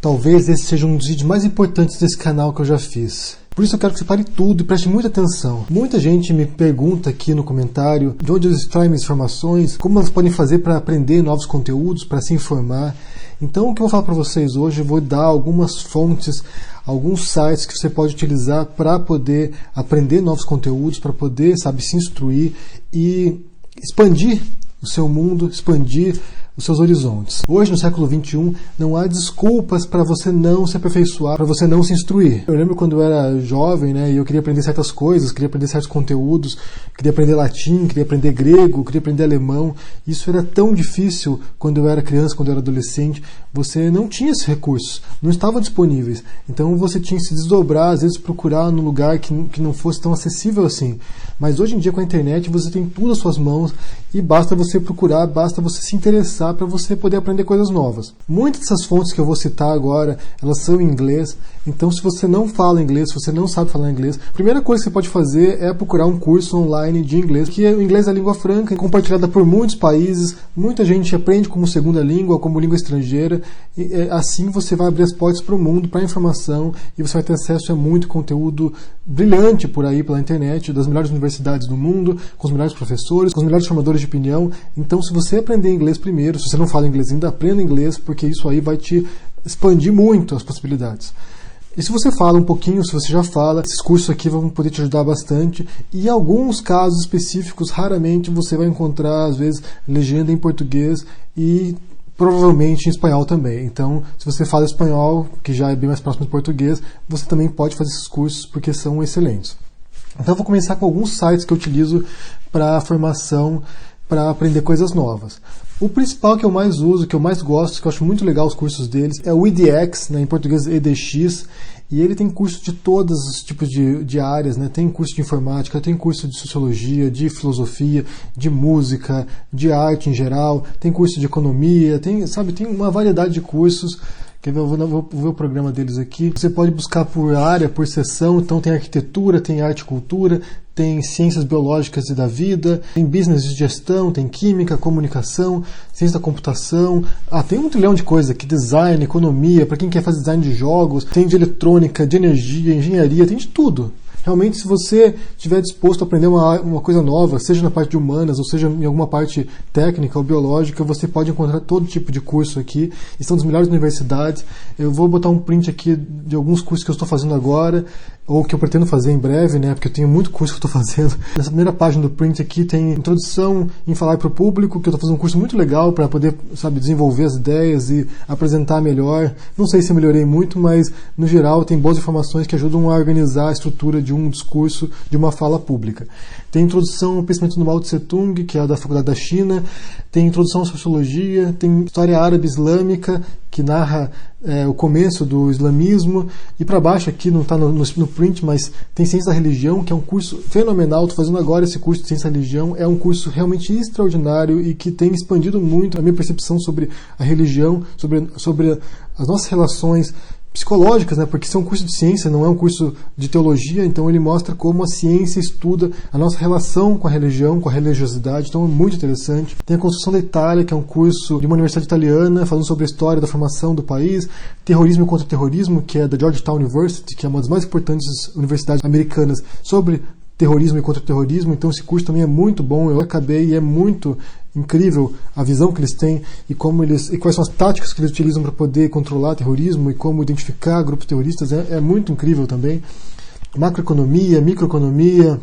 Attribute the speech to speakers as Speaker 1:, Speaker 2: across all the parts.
Speaker 1: Talvez esse seja um dos vídeos mais importantes desse canal que eu já fiz. Por isso eu quero que você pare tudo e preste muita atenção. Muita gente me pergunta aqui no comentário de onde eles extraem minhas informações, como elas podem fazer para aprender novos conteúdos, para se informar. Então o que eu vou falar para vocês hoje, eu vou dar algumas fontes, alguns sites que você pode utilizar para poder aprender novos conteúdos, para poder, se instruir e expandir o seu mundo, expandir os seus horizontes. Hoje, no século XXI, não há desculpas para você não se aperfeiçoar, para você não se instruir. Eu lembro quando eu era jovem, e eu queria aprender certas coisas, queria aprender certos conteúdos, queria aprender latim, queria aprender grego, queria aprender alemão. Isso era tão difícil quando eu era criança, quando eu era adolescente. Você não tinha esses recursos, não estavam disponíveis. Então você tinha que se desdobrar, às vezes procurar num lugar que não fosse tão acessível assim. Mas hoje em dia, com a internet, você tem tudo às suas mãos e basta você procurar, basta você se interessar para você poder aprender coisas novas. Muitas dessas fontes que eu vou citar agora, elas são em inglês. Então, se você não fala inglês, se você não sabe falar inglês, a primeira coisa que você pode fazer é procurar um curso online de inglês, que o inglês é a língua franca, compartilhada por muitos países. Muita gente aprende como segunda língua, como língua estrangeira. E assim você vai abrir as portas para o mundo, para a informação, e você vai ter acesso a muito conteúdo brilhante por aí, pela internet, das melhores universidades do mundo, com os melhores professores, com os melhores formadores de opinião. Então, se você aprender inglês primeiro, se você não fala inglês ainda, aprenda inglês, porque isso aí vai te expandir muito as possibilidades. E se você fala um pouquinho, se você já fala, esses cursos aqui vão poder te ajudar bastante. E em alguns casos específicos, raramente você vai encontrar, às vezes, legenda em português e provavelmente em espanhol também. Então, se você fala espanhol, que já é bem mais próximo do português, você também pode fazer esses cursos porque são excelentes. Então, eu vou começar com alguns sites que eu utilizo para formação, para aprender coisas novas. O principal que eu mais uso, que eu mais gosto, que eu acho muito legal os cursos deles, é o edX, em português EDX, e ele tem curso de todos os tipos de áreas, tem curso de informática, tem curso de sociologia, de filosofia, de música, de arte em geral, tem curso de economia, tem uma variedade de cursos. Quer ver? Eu vou ver o programa deles aqui. Você pode buscar por área, por seção. Então tem arquitetura, tem arte e cultura, tem ciências biológicas e da vida, tem business de gestão, tem química, comunicação, ciência da computação. Tem um trilhão de coisas aqui, design, economia, para quem quer fazer design de jogos, tem de eletrônica, de energia, engenharia, tem de tudo. Realmente, se você estiver disposto a aprender uma coisa nova, seja na parte de humanas ou seja em alguma parte técnica ou biológica, você pode encontrar todo tipo de curso aqui. E são das melhores universidades. Eu vou botar um print aqui de alguns cursos que eu estou fazendo agora, ou que eu pretendo fazer em breve, porque eu tenho muito curso que eu estou fazendo. Nessa primeira página do print aqui tem introdução em falar para o público, que eu estou fazendo um curso muito legal para poder, desenvolver as ideias e apresentar melhor. Não sei se eu melhorei muito, mas no geral tem boas informações que ajudam a organizar a estrutura de um discurso, de uma fala pública. Tem introdução ao pensamento do Mao Tse Tung, que é da Faculdade da China, tem introdução à sociologia, tem história árabe islâmica, que narra o começo do islamismo, e para baixo aqui, não está no print, mas tem ciência da religião, que é um curso fenomenal. Estou fazendo agora esse curso de ciência da religião, é um curso realmente extraordinário e que tem expandido muito a minha percepção sobre a religião, sobre as nossas relações psicológicas, porque isso é um curso de ciência, não é um curso de teologia. Então ele mostra como a ciência estuda a nossa relação com a religião, com a religiosidade. Então é muito interessante. Tem a Construção da Itália, que é um curso de uma universidade italiana, falando sobre a história da formação do país. Terrorismo e Contra-Terrorismo, que é da Georgetown University, que é uma das mais importantes universidades americanas sobre terrorismo e contra-terrorismo. Então esse curso também é muito bom, eu acabei, e é muito incrível a visão que eles têm e quais são as táticas que eles utilizam para poder controlar terrorismo e como identificar grupos terroristas. É muito incrível também. Macroeconomia, microeconomia,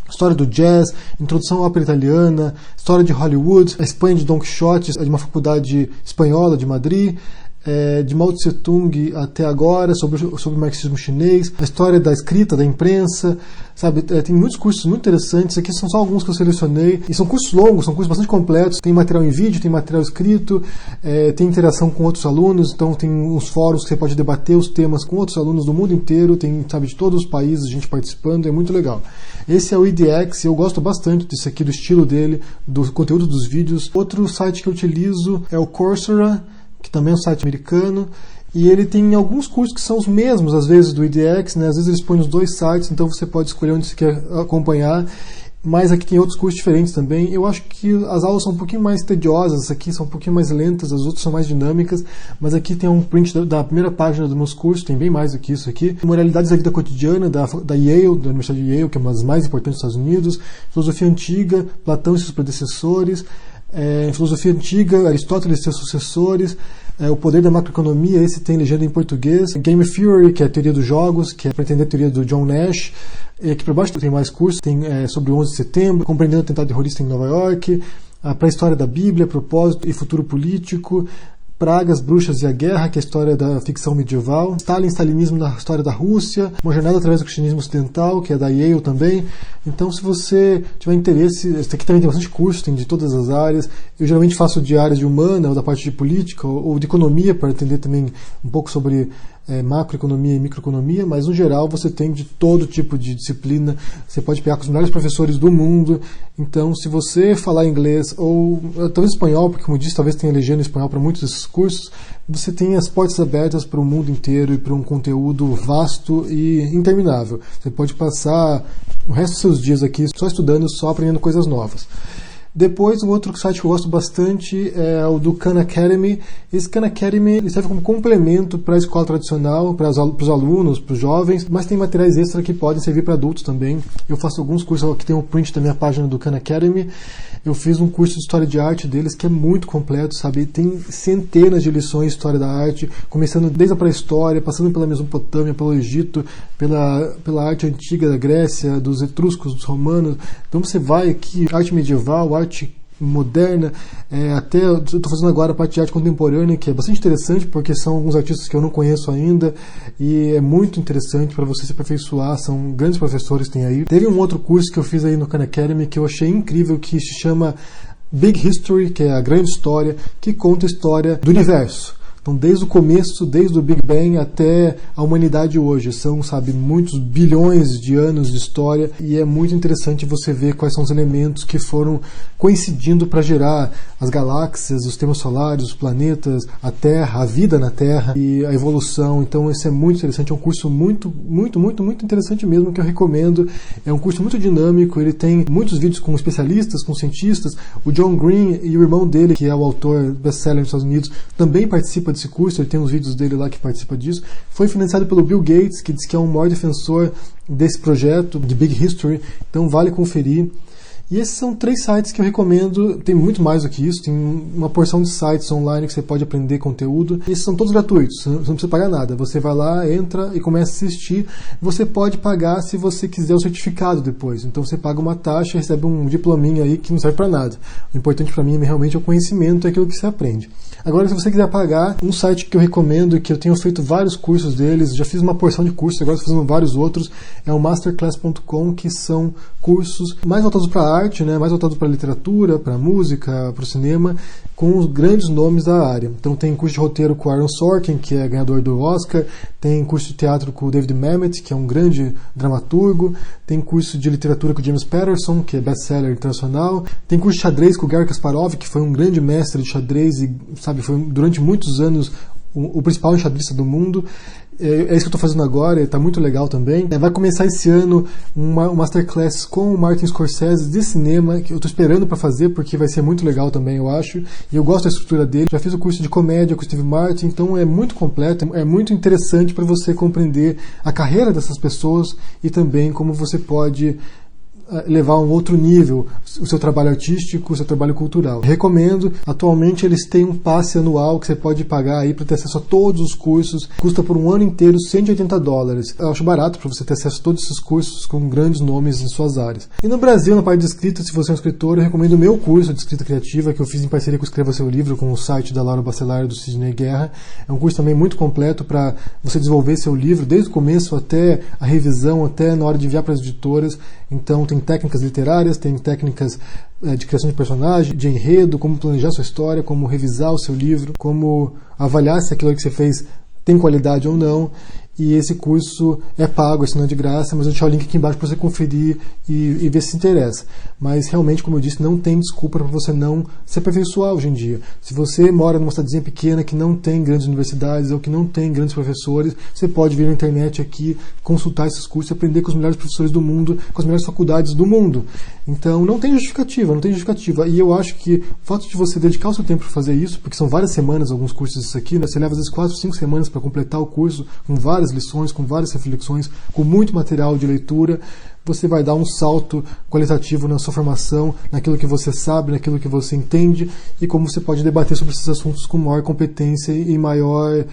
Speaker 1: história do jazz, introdução à ópera italiana, história de Hollywood, a Espanha de Don Quixote, de uma faculdade espanhola de Madrid, de Mao Tse Tung até agora, sobre o marxismo chinês, a história da escrita, da imprensa, tem muitos cursos muito interessantes. Aqui são só alguns que eu selecionei, e são cursos longos, são cursos bastante completos. Tem material em vídeo, tem material escrito, tem interação com outros alunos, então tem uns fóruns que você pode debater os temas com outros alunos do mundo inteiro, tem de todos os países a gente participando, é muito legal. Esse é o EDX, eu gosto bastante disso aqui, do estilo dele, do conteúdo dos vídeos. Outro site que eu utilizo é o Coursera, que também é um site americano, e ele tem alguns cursos que são os mesmos, às vezes, do EDX, às vezes eles põem nos dois sites, então você pode escolher onde você quer acompanhar. Mas aqui tem outros cursos diferentes também. Eu acho que as aulas são um pouquinho mais tediosas, aqui são um pouquinho mais lentas, as outras são mais dinâmicas, mas aqui tem um print da primeira página dos meus cursos, tem bem mais do que isso aqui. Moralidades da vida cotidiana, da Yale, da Universidade de Yale, que é uma das mais importantes dos Estados Unidos. Filosofia antiga, Platão e seus predecessores. Filosofia antiga, Aristóteles e seus sucessores. O poder da macroeconomia, esse tem legenda em português. Game Theory, que é a teoria dos jogos, que é para entender a teoria do John Nash. Aqui para baixo tem mais cursos, tem sobre o 11 de setembro, compreendendo o atentado terrorista em Nova York, a pré-história da Bíblia, propósito e futuro político, Pragas, Bruxas e a Guerra, que é a história da ficção medieval, Stalin, Stalinismo na história da Rússia, Uma jornada através do cristianismo ocidental, que é da Yale também. Então, se você tiver interesse, esse aqui também tem bastante curso, tem de todas as áreas. Eu geralmente faço de áreas de humana, ou da parte de política, ou de economia, para entender também um pouco sobre macroeconomia e microeconomia, mas no geral você tem de todo tipo de disciplina, você pode pegar com os melhores professores do mundo. Então, se você falar inglês ou talvez espanhol, porque como eu disse, talvez tenha legenda em espanhol para muitos desses cursos, você tem as portas abertas para o mundo inteiro e para um conteúdo vasto e interminável. Você pode passar o resto dos seus dias aqui só estudando, só aprendendo coisas novas. Depois, um outro site que eu gosto bastante é o do Khan Academy. Esse Khan Academy ele serve como complemento para a escola tradicional, para os alunos, para os jovens, mas tem materiais extra que podem servir para adultos também. Eu faço alguns cursos, aqui tem um print da minha página do Khan Academy. Eu fiz um curso de História de Arte deles que é muito completo, sabe? Tem centenas de lições de História da Arte, começando desde a pré-história, passando pela Mesopotâmia, pelo Egito, pela arte antiga da Grécia, dos etruscos, dos romanos. Então você vai aqui, arte medieval, arte moderna, até eu estou fazendo agora a parte de arte contemporânea, que é bastante interessante, porque são alguns artistas que eu não conheço ainda, e é muito interessante para você se aperfeiçoar, são grandes professores que tem aí. Teve um outro curso que eu fiz aí no Khan Academy, que eu achei incrível, que se chama Big History, que é a grande história, que conta a história do universo. Então, desde o começo, desde o Big Bang até a humanidade hoje. São, sabe, muitos bilhões de anos de história e é muito interessante você ver quais são os elementos que foram coincidindo para gerar as galáxias, os sistemas solares, os planetas, a Terra, a vida na Terra e a evolução. Então, esse é muito interessante. É um curso muito interessante mesmo, que eu recomendo. É um curso muito dinâmico, ele tem muitos vídeos com especialistas, com cientistas. O John Green e o irmão dele, que é o autor best-seller nos Estados Unidos, também participa desse curso, ele tem uns vídeos dele lá que participa disso. Foi financiado pelo Bill Gates, que diz que é um maior defensor desse projeto de Big History, então vale conferir. E esses são 3 sites que eu recomendo, tem muito mais do que isso, tem uma porção de sites online que você pode aprender conteúdo. Esses são todos gratuitos, você não precisa pagar nada, você vai lá, entra e começa a assistir. Você pode pagar se você quiser o certificado depois, então você paga uma taxa e recebe um diplominha aí que não serve para nada. O importante para mim realmente é o conhecimento, é aquilo que você aprende. Agora, se você quiser pagar, um site que eu recomendo, que eu tenho feito vários cursos deles, já fiz uma porção de cursos, agora estou fazendo vários outros, é o masterclass.com, que são cursos mais voltados para a arte, né, mais voltados para a literatura, para a música, para o cinema, com os grandes nomes da área. Então tem curso de roteiro com o Aaron Sorkin, que é ganhador do Oscar, tem curso de teatro com o David Mamet, que é um grande dramaturgo, tem curso de literatura com o James Patterson, que é best-seller internacional, tem curso de xadrez com o Garry Kasparov, que foi um grande mestre de xadrez e, sabe, foi durante muitos anos o principal enxadrista do mundo. É isso que eu estou fazendo agora, está muito legal também. Vai começar esse ano uma masterclass com o Martin Scorsese de cinema, que eu estou esperando para fazer, porque vai ser muito legal também, eu acho. E eu gosto da estrutura dele. Já fiz o curso de comédia com o Steve Martin, então é muito completo, é muito interessante para você compreender a carreira dessas pessoas e também como você pode levar a um outro nível o seu trabalho artístico, o seu trabalho cultural. Recomendo. Atualmente eles têm um passe anual que você pode pagar aí para ter acesso a todos os cursos. Custa por um ano inteiro $180. Eu acho barato para você ter acesso a todos esses cursos com grandes nomes em suas áreas. E no Brasil, na parte de escrita, se você é um escritor, eu recomendo o meu curso de escrita criativa, que eu fiz em parceria com o Escreva Seu Livro, com o site da Laura Bacelar e do Sidney Guerra. É um curso também muito completo para você desenvolver seu livro, desde o começo até a revisão, até na hora de enviar para as editoras. Então tem técnicas literárias, tem técnicas de criação de personagem, de enredo, como planejar sua história, como revisar o seu livro, como avaliar se aquilo que você fez tem qualidade ou não. e esse curso é pago, esse não é de graça, mas eu vou deixar o link aqui embaixo para você conferir e ver se interessa. Mas realmente, como eu disse, não tem desculpa para você não se aperfeiçoar hoje em dia. Se você mora numa cidadezinha pequena que não tem grandes universidades ou que não tem grandes professores, você pode vir na internet aqui, consultar esses cursos e aprender com os melhores professores do mundo, com as melhores faculdades do mundo. Então não tem justificativa, não tem justificativa. E eu acho que o fato de você dedicar o seu tempo para fazer isso, porque são várias semanas alguns cursos isso aqui, né? Você leva às vezes 4, 5 semanas para completar o curso, com várias lições, com várias reflexões, com muito material de leitura, você vai dar um salto qualitativo na sua formação, naquilo que você sabe, naquilo que você entende, e como você pode debater sobre esses assuntos com maior competência e maior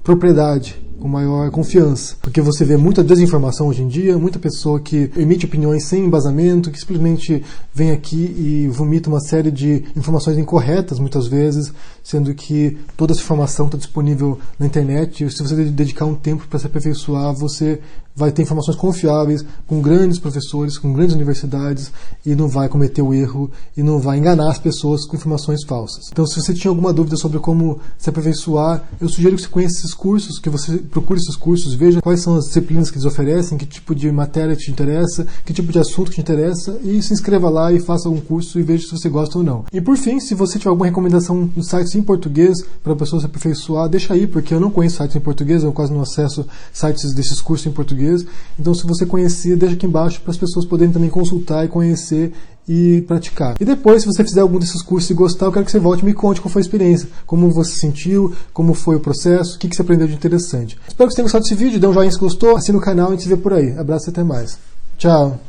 Speaker 1: propriedade, com maior confiança. Porque você vê muita desinformação hoje em dia, muita pessoa que emite opiniões sem embasamento, que simplesmente vem aqui e vomita uma série de informações incorretas, muitas vezes, sendo que toda essa informação está disponível na internet, e se você dedicar um tempo para se aperfeiçoar, você vai ter informações confiáveis, com grandes professores, com grandes universidades, e não vai cometer o erro, e não vai enganar as pessoas com informações falsas. Então, se você tinha alguma dúvida sobre como se aperfeiçoar, eu sugiro que você conheça esses cursos, que você procure esses cursos, veja quais são as disciplinas que eles oferecem, que tipo de matéria te interessa, que tipo de assunto que te interessa, e se inscreva lá e faça um curso e veja se você gosta ou não. E por fim, se você tiver alguma recomendação nos sites em português para a pessoa se aperfeiçoar, deixa aí, porque eu não conheço sites em português, eu quase não acesso sites desses cursos em português. Então, se você conhecer, deixa aqui embaixo para as pessoas poderem também consultar e conhecer e praticar. E depois, se você fizer algum desses cursos e gostar, eu quero que você volte e me conte qual foi a experiência, como você se sentiu, como foi o processo, o que você aprendeu de interessante. Espero que você tenha gostado desse vídeo, dê um joinha se gostou, assina o canal e a gente se vê por aí. Abraço e até mais. Tchau!